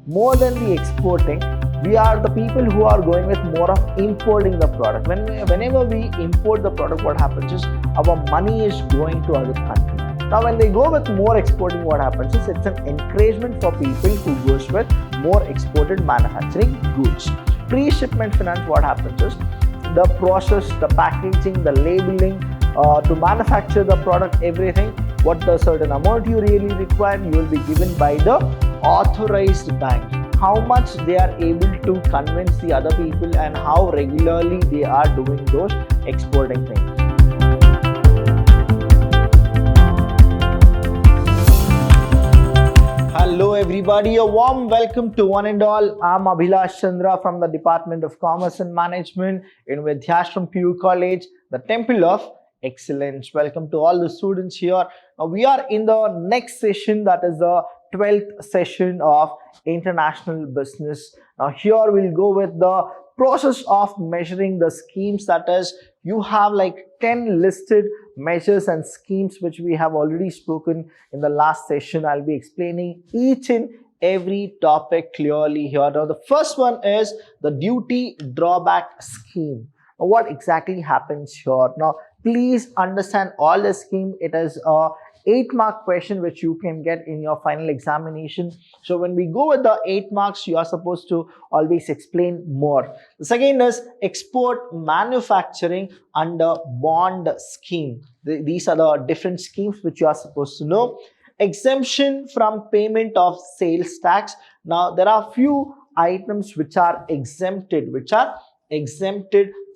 more than the exporting, we are the people who are going with more of importing the product. Whenever we import the product, what happens is our money is going to other countries. Now, when they go with more exporting, what happens is it's an encouragement for people who goes with more exported manufacturing goods. Pre-shipment finance, what happens is the process, the packaging, the labeling, to manufacture the product, everything, what the certain amount you really require, you will be given by the authorized bank. How much they are able to convince the other people and how regularly they are doing those exporting things. Hello everybody, a warm welcome to one and all. I'm Abhilash Chandra from the Department of Commerce and Management in Vidyashram PU College, the Temple of Excellence. Welcome to all the students here. Now we are in the next session, that is the 12th session of International Business. Now here we'll go with the process of measuring the schemes, that is you have like 10 listed measures and schemes which we have already spoken in the last session. I'll be explaining each and every topic clearly here. Now the first one is the duty drawback scheme. Now, what exactly happens here? Now please understand all the scheme. It is a 8-mark question which you can get in your final examination. So when we go with the 8 marks, you are supposed to always explain more. The second is export manufacturing under bond scheme. These are the different schemes which you are supposed to know. Exemption from payment of sales tax. Now there are few items which are exempted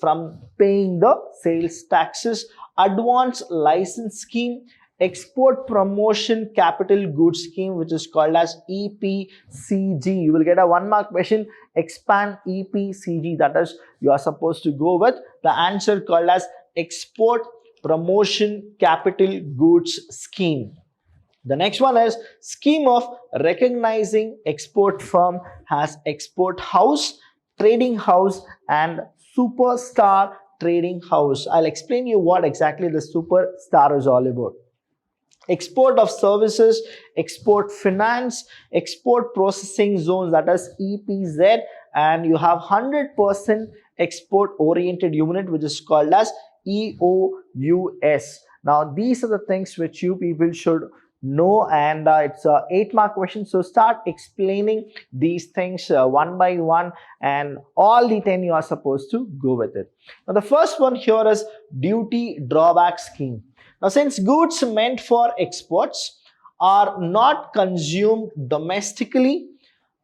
from paying the sales taxes. Advance license scheme, export promotion capital goods scheme, which is called as EPCG. You will get a 1-mark question. Expand EPCG, that is you are supposed to go with the answer called as export promotion capital goods scheme. The next one is scheme of recognizing export firm has export house, trading house and superstar trading house. I'll explain you what exactly the superstar is all about. Export of services, export finance, export processing zones, that is EPZ, and you have 100% export oriented unit which is called as EOUS. Now these are the things which you people should know, and it's a 8-mark question. So start explaining these things one by one, and all the 10 you are supposed to go with it. Now the first one here is duty drawback scheme. Now, since goods meant for exports are not consumed domestically,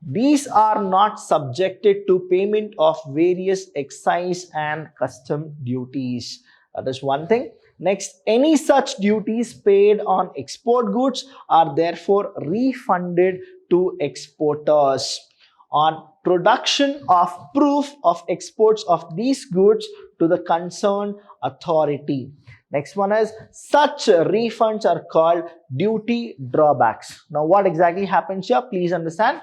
these are not subjected to payment of various excise and custom duties. That is one thing. Next, any such duties paid on export goods are therefore refunded to exporters on production of proof of exports of these goods to the concerned authority. Next one is such refunds are called duty drawbacks. Now what exactly happens here? Please understand.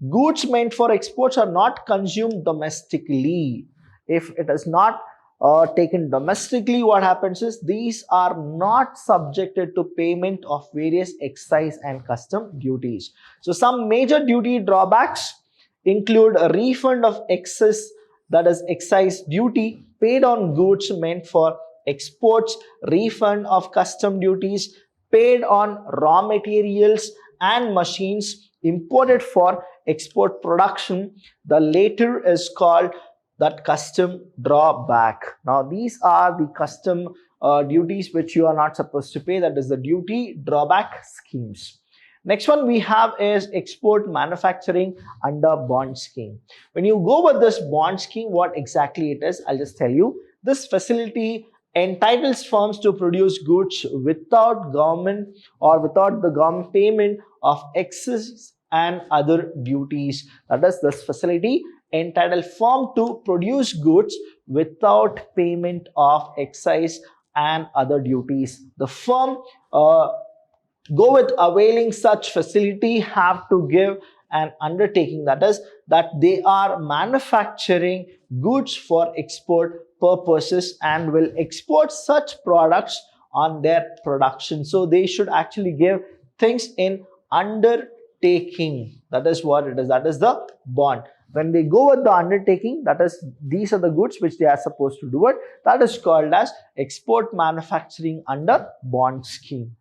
Goods meant for exports are not consumed domestically. If it is not taken domestically, what happens is these are not subjected to payment of various excise and custom duties. So some major duty drawbacks include a refund of excess, that is excise duty paid on goods meant for exports, refund of custom duties paid on raw materials and machines imported for export production. The latter is called that custom drawback. Now these are the custom duties which you are not supposed to pay, that is the duty drawback schemes. Next one we have is export manufacturing under bond scheme. When you go with this bond scheme, what exactly it is, I'll just tell you. This facility entitles firms to produce goods without government or without the government payment of excess and other duties. That is, this facility entitle firm to produce goods without payment of excise and other duties. The firm go with availing such facility have to give an undertaking, that is that they are manufacturing goods for export purposes and will export such products on their production. So they should actually give things in undertaking. That is what it is. That is the bond. When they go with the undertaking, that is, these are the goods which they are supposed to do it. That is called as export manufacturing under bond scheme.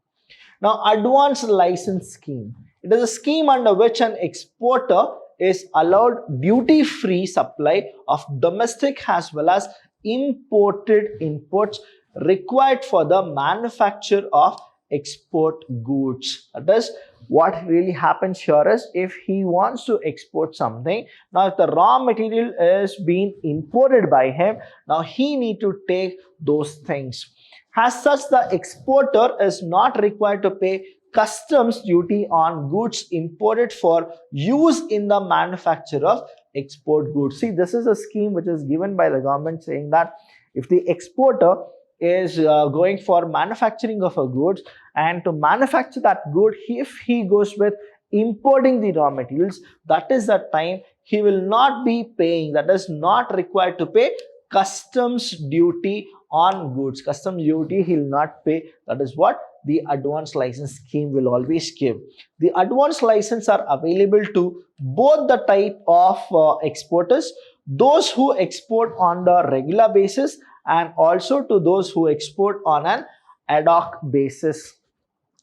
Now, advance license scheme. It is a scheme under which an exporter is allowed duty-free supply of domestic as well as imported inputs required for the manufacture of export goods. That is, what really happens here is, if he wants to export something, now if the raw material is being imported by him, now he need to take those things. As such, the exporter is not required to pay customs duty on goods imported for use in the manufacture of export goods. See, this is a scheme which is given by the government, saying that if the exporter is going for manufacturing of a goods, and to manufacture that good, if he goes with importing the raw materials, that is the time he will not be paying, that is not required to pay customs duty on goods. Customs duty he will not pay. That is what the advance license scheme will always give. The advance license are available to both the type of exporters, those who export on the regular basis, and also to those who export on an ad hoc basis.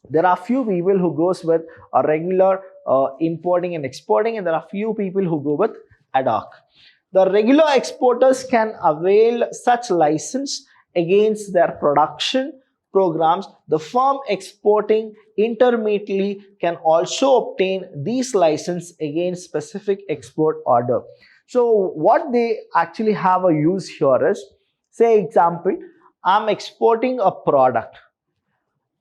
There are few people who goes with a regular importing and exporting, and there are few people who go with ad hoc. The regular exporters can avail such license against their production programs. The firm exporting intermediately can also obtain these license against specific export order. So what they actually have a use here is, say example, I'm exporting a product,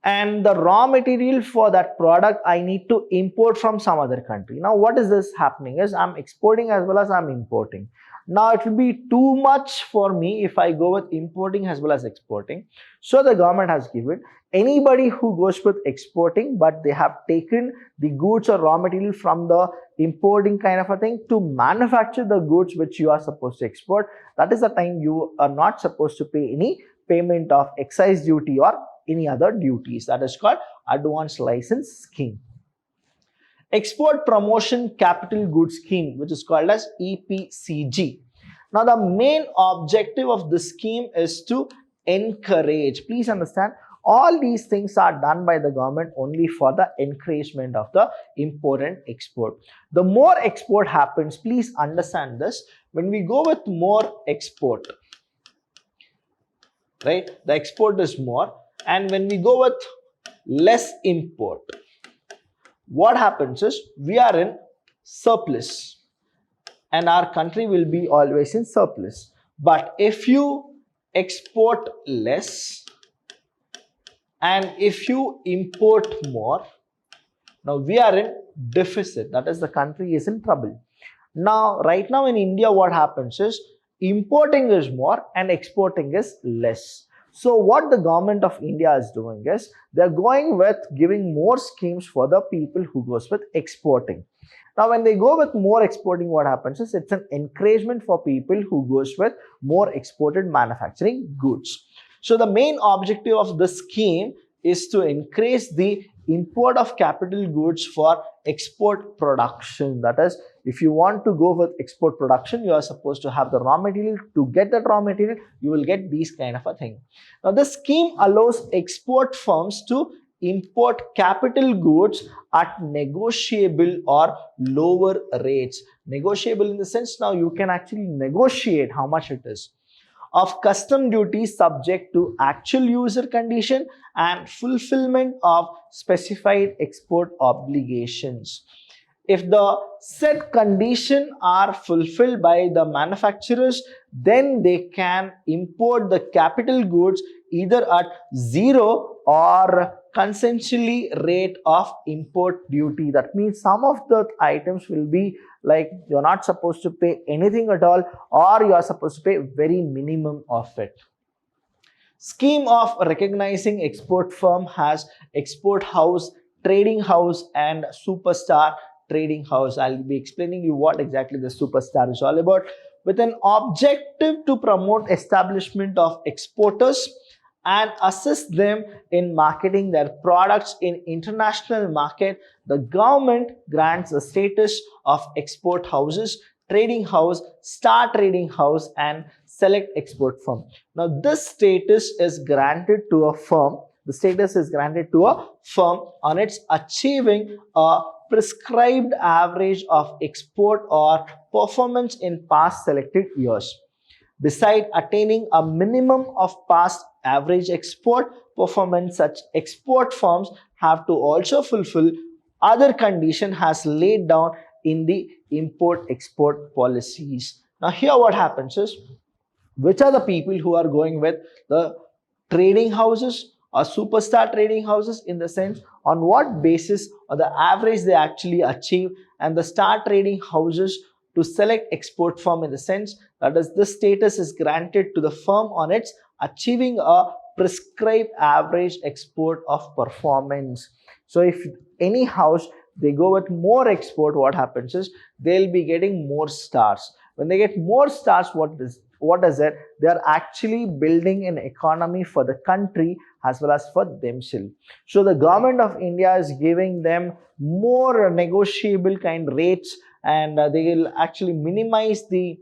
and the raw material for that product I need to import from some other country. Now what is this happening is, I'm exporting as well as I'm importing. Now it will be too much for me if I go with importing as well as exporting. So the government has given, anybody who goes with exporting but they have taken the goods or raw material from the importing kind of a thing to manufacture the goods which you are supposed to export, that is the time you are not supposed to pay any payment of excise duty or any other duties. That is called advance license scheme. Export Promotion Capital Goods Scheme, which is called as EPCG. Now the main objective of this scheme is to encourage. Please understand, all these things are done by the government only for the encouragement of the import and export. The more export happens, please understand this, when we go with more export, right, the export is more, and when we go with less import, what happens is we are in surplus and our country will be always in surplus. But if you export less and if you import more, now we are in deficit, that is the country is in trouble. Now right now in India what happens is, importing is more and exporting is less. So what the government of India is doing is, they're going with giving more schemes for the people who goes with exporting. Now when they go with more exporting, what happens is, it's an encouragement for people who goes with more exported manufacturing goods. So the main objective of the scheme is to increase the import of capital goods for export production. That is, if you want to go with export production, you are supposed to have the raw material. To get that raw material, you will get these kind of a thing. Now the scheme allows export firms to import capital goods at negotiable or lower rates. Negotiable in the sense, now you can actually negotiate how much it is, of custom duties subject to actual user condition and fulfillment of specified export obligations. If the said condition are fulfilled by the manufacturers, then they can import the capital goods either at zero or consensually rate of import duty. That means some of the items will be like, you're not supposed to pay anything at all, or you are supposed to pay very minimum of it. Scheme of recognizing export firm has export house, trading house and superstar trading house. I'll be explaining you what exactly the superstar is all about. With an objective to promote establishment of exporters and assist them in marketing their products in international market. The government grants the status of export houses, trading house, star trading house, and select export firm. Now this status is granted to a firm. The status is granted to a firm on its achieving a prescribed average of export or performance in past selected years. Beside attaining a minimum of past average export performance, such export firms have to also fulfill other conditions as laid down in the import-export policies. Now here what happens is, which are the people who are going with the trading houses or superstar trading houses, in the sense on what basis or the average they actually achieve, and the star trading houses to select export firm, in the sense that is the status is granted to the firm on its achieving a prescribed average export of performance. So if any house they go with more export, what happens is they'll be getting more stars. When they get more stars, what is it? They are actually building an economy for the country as well as for themselves. So the government of India is giving them more negotiable kind rates, and they will actually minimize the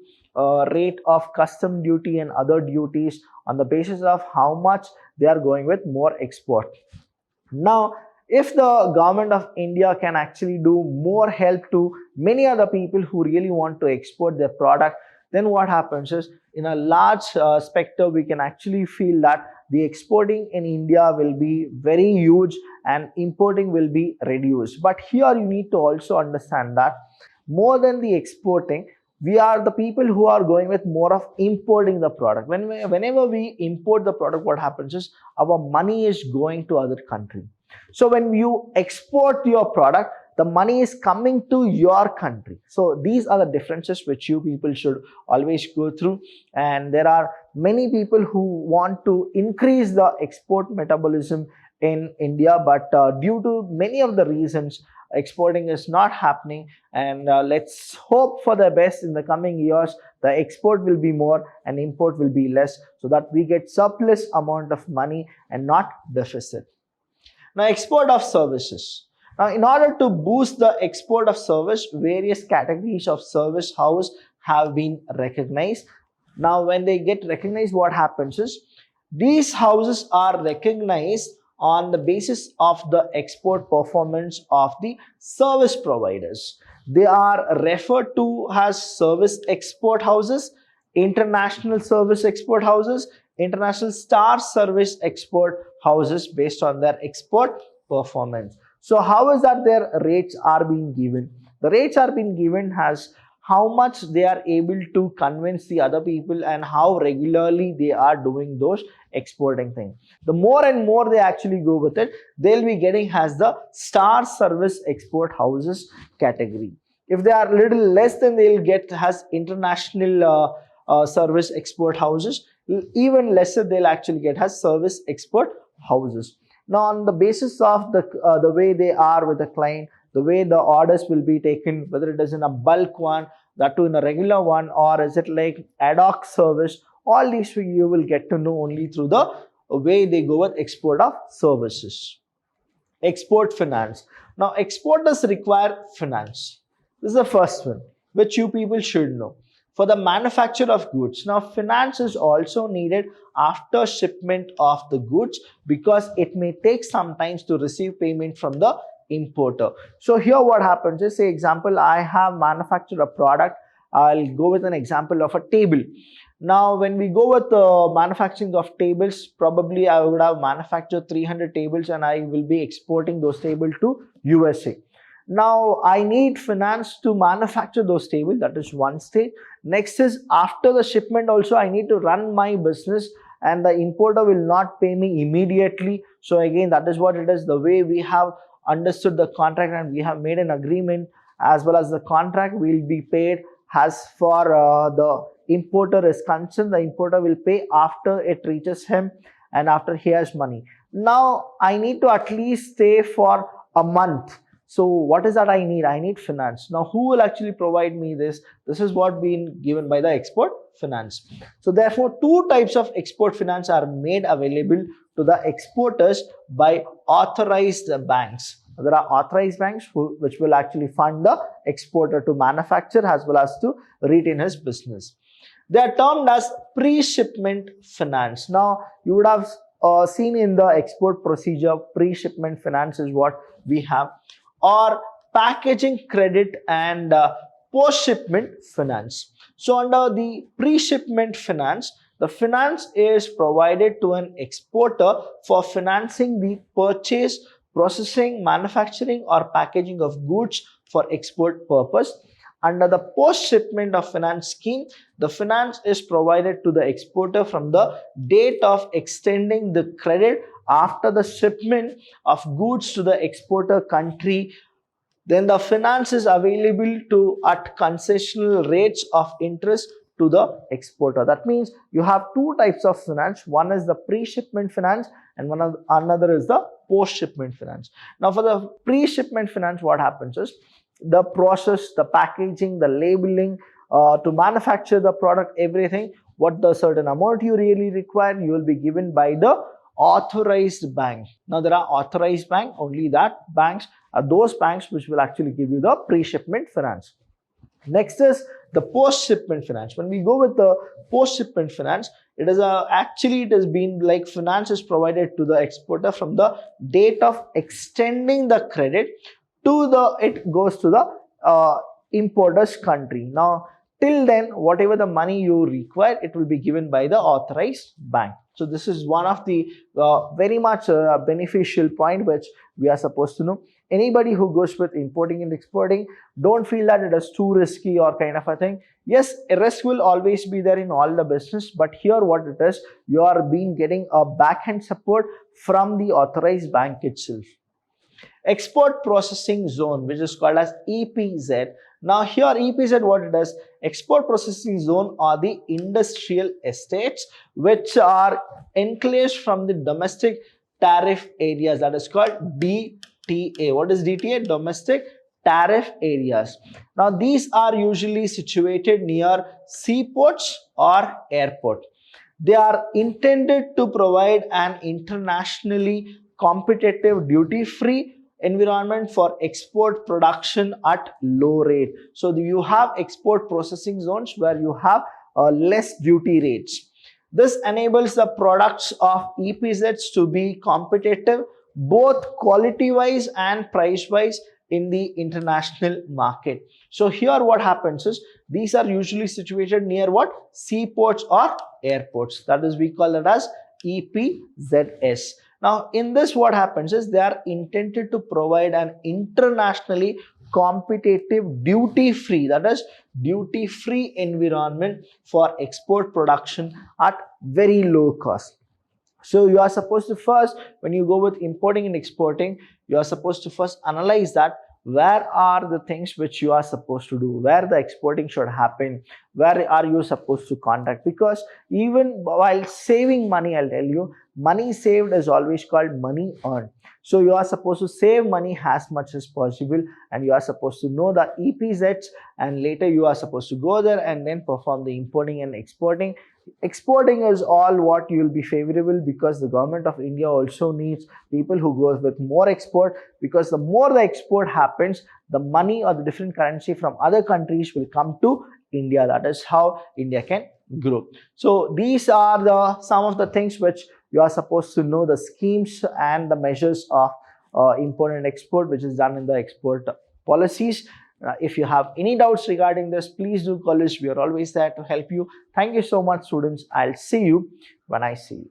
rate of custom duty and other duties on the basis of how much they are going with more export. Now if the government of India can actually do more help to many other people who really want to export their product, then what happens is in a large spectrum we can actually feel that the exporting in India will be very huge and importing will be reduced. But here you need to also understand that more than the exporting, we are the people who are going with more of importing the product. Whenever we import the product, what happens is our money is going to other country. So when you export your product, the money is coming to your country. So these are the differences which you people should always go through. And there are many people who want to increase the export metabolism in India, but due to many of the reasons, exporting is not happening. And let's hope for the best. In the coming years the export will be more and import will be less, so that we get surplus amount of money and not deficit. Now export of services. Now in order to boost the export of service, various categories of service house have been recognized. Now when they get recognized, what happens is these houses are recognized on the basis of the export performance of the service providers. They are referred to as service export houses, international service export houses, international star service export houses, based on their export performance. So how is that their rates are being given? The rates are being given as how much they are able to convince the other people and how regularly they are doing those exporting things. The more and more they actually go with it, they'll be getting as the star service export houses category. If they are little less, then they'll get as international service export houses. Even lesser, they'll actually get as service export houses. Now on the basis of the way they are with the client, the way the orders will be taken, whether it is in a bulk one, that too in a regular one, or is it like ad hoc service, all these you will get to know only through the way they go with export of services. Export finance. Now exporters require finance. This is the first one which you people should know. For the manufacture of goods, now finance is also needed after shipment of the goods, because it may take some time to receive payment from the importer. So here what happens is, say example, I have manufactured a product. I'll go with an example of a table. Now when we go with manufacturing of tables, probably I would have manufactured 300 tables and I will be exporting those tables to USA. Now I need finance to manufacture those tables. That is one stage. Next is, after the shipment also I need to run my business, and the importer will not pay me immediately. So again, that is what it is, the way we have understood the contract and we have made an agreement, as well as the contract will be paid. As for the importer is concerned, the importer will pay after it reaches him and after he has money. Now I need to at least stay for a month. So what is that I need? I need finance. Now who will actually provide me this? This is what being given by the export finance. So therefore, two types of export finance are made available to the exporters by authorized banks. There are authorized banks which will actually fund the exporter to manufacture as well as to retain his business. They are termed as pre-shipment finance. Now, you would have seen in the export procedure, pre-shipment finance is what we have, or packaging credit and post-shipment finance. So, under the pre-shipment finance, the finance is provided to an exporter for financing the purchase, processing, manufacturing, or packaging of goods for export purpose. Under the post-shipment of finance scheme, the finance is provided to the exporter from the date of extending the credit after the shipment of goods to the exporter country. Then the finance is available to at concessional rates of interest to the exporter. That means you have two types of finance. One is the pre-shipment finance and another is the post-shipment finance. Now for the pre-shipment finance, what happens is the process, the packaging, the labeling, to manufacture the product, everything, what the certain amount you really require, you will be given by the authorized bank. Now there are authorized bank, only that banks are those banks which will actually give you the pre-shipment finance. Next is the post-shipment finance. When we go with the post-shipment finance, it is actually it has been like finance is provided to the exporter from the date of extending the credit to the it goes to the importer's country. Now till then, whatever the money you require, it will be given by the authorized bank. So this is one of the very much beneficial point which we are supposed to know. Anybody who goes with importing and exporting, don't feel that it is too risky or kind of a thing. Yes, a risk will always be there in all the business, but here what it is, you are getting a backhand support from the authorized bank itself. Export processing zone, which is called as EPZ. Now here EPZ, what it is, export processing zone are the industrial estates which are enclosed from the domestic tariff areas, that is called DTA. What is DTA? Domestic tariff areas. Now these are usually situated near seaports or airport. They are intended to provide an internationally competitive duty-free environment for export production at low rate. So you have export processing zones where you have less duty rates. This enables the products of EPZs to be competitive both quality wise and price wise in the international market. So here what happens is these are usually situated near what? Seaports or airports. That is, we call it as EPZS. Now in this what happens is they are intended to provide an internationally competitive duty-free, that is duty-free environment for export production at very low cost. So you are supposed to first, when you go with importing and exporting, you are supposed to first analyze that where are the things which you are supposed to do, where the exporting should happen, where are you supposed to contact, because even while saving money, I'll tell you, money saved is always called money earned. So you are supposed to save money as much as possible and you are supposed to know the EPZs, and later you are supposed to go there and then perform the importing and exporting. Exporting is all what you will be favorable, because the government of India also needs people who goes with more export, because the more the export happens, the money or the different currency from other countries will come to India. That is how India can grow. So these are the some of the things which you are supposed to know, the schemes and the measures of import and export which is done in the export policies. If you have any doubts regarding this, please do call us. We are always there to help you. Thank you so much, students. I'll see you when I see you.